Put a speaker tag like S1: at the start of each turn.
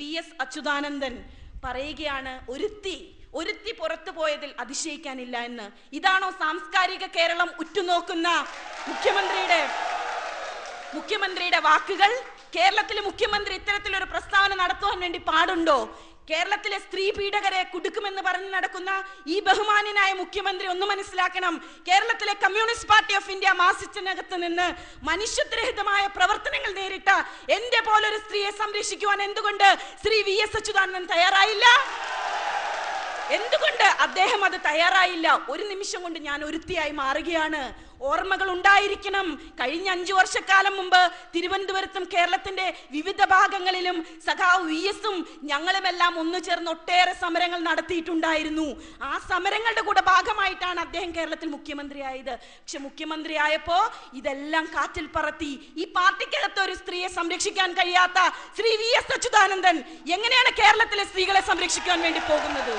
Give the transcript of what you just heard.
S1: VS. Achuthanandan പറയുകയാണ്, ഒരുത്തി പുറത്തു പോയതിൽ അതിശയിക്കാനില്ല എന്ന്. ഇതാണോ സാംസ്കാരിക കേരളം ഉറ്റുനോക്കുന്ന മുഖ്യമന്ത്രിയുടെ വാക്കുകൾ? കേരളത്തിലെ മുഖ്യമന്ത്രി ഇത്തരത്തിലൊരു പ്രസ്താവന നടത്തുവാൻ വേണ്ടി പാടുണ്ടോ? കേരളത്തിലെ സ്ത്രീ പീഡകരെ കുടുക്കുമെന്ന് പറഞ്ഞ് നടക്കുന്ന ഈ ബഹുമാന്യനായ മുഖ്യമന്ത്രി ഒന്ന് മനസ്സിലാക്കണം. കേരളത്തിലെ കമ്മ്യൂണിസ്റ്റ് പാർട്ടി ഓഫ് ഇന്ത്യ മാസിറ്റിനകത്ത് നിന്ന് മനുഷ്യത്വരഹിതമായ പ്രവർത്തനങ്ങൾ നേരിട്ട എന്റെ പോലൊരു സ്ത്രീയെ സംരക്ഷിക്കുവാൻ എന്തുകൊണ്ട് ശ്രീ വി.എസ്. അച്യുതാനന്ദൻ തയ്യാറായില്ല? എന്തുകൊണ്ട് അദ്ദേഹം അത് തയ്യാറായില്ല? ഒരു നിമിഷം കൊണ്ട് ഞാൻ ഒരുത്തിയായി മാറുകയാണ്. ഓർമ്മകൾ ഉണ്ടായിരിക്കണം. കഴിഞ്ഞ 5 വർഷക്കാലം മുമ്പ് തിരുവനന്തപുരത്തും കേരളത്തിന്റെ വിവിധ ഭാഗങ്ങളിലും സഖാവ് വി.എസും ഞങ്ങളുമെല്ലാം ഒന്നു ചേർന്ന് ഒട്ടേറെ സമരങ്ങൾ നടത്തിയിട്ടുണ്ടായിരുന്നു. ആ സമരങ്ങളുടെ കൂടെ ഭാഗമായിട്ടാണ് അദ്ദേഹം കേരളത്തിൽ മുഖ്യമന്ത്രിയായത്. പക്ഷെ മുഖ്യമന്ത്രിയായപ്പോ ഇതെല്ലാം കാറ്റിൽ പറത്തി. ഈ പാർട്ടിക്കകത്ത് ഒരു സ്ത്രീയെ സംരക്ഷിക്കാൻ കഴിയാത്ത ശ്രീ വി.എസ്. അച്യുതാനന്ദൻ എങ്ങനെയാണ് കേരളത്തിലെ സ്ത്രീകളെ സംരക്ഷിക്കാൻ വേണ്ടി പോകുന്നത്?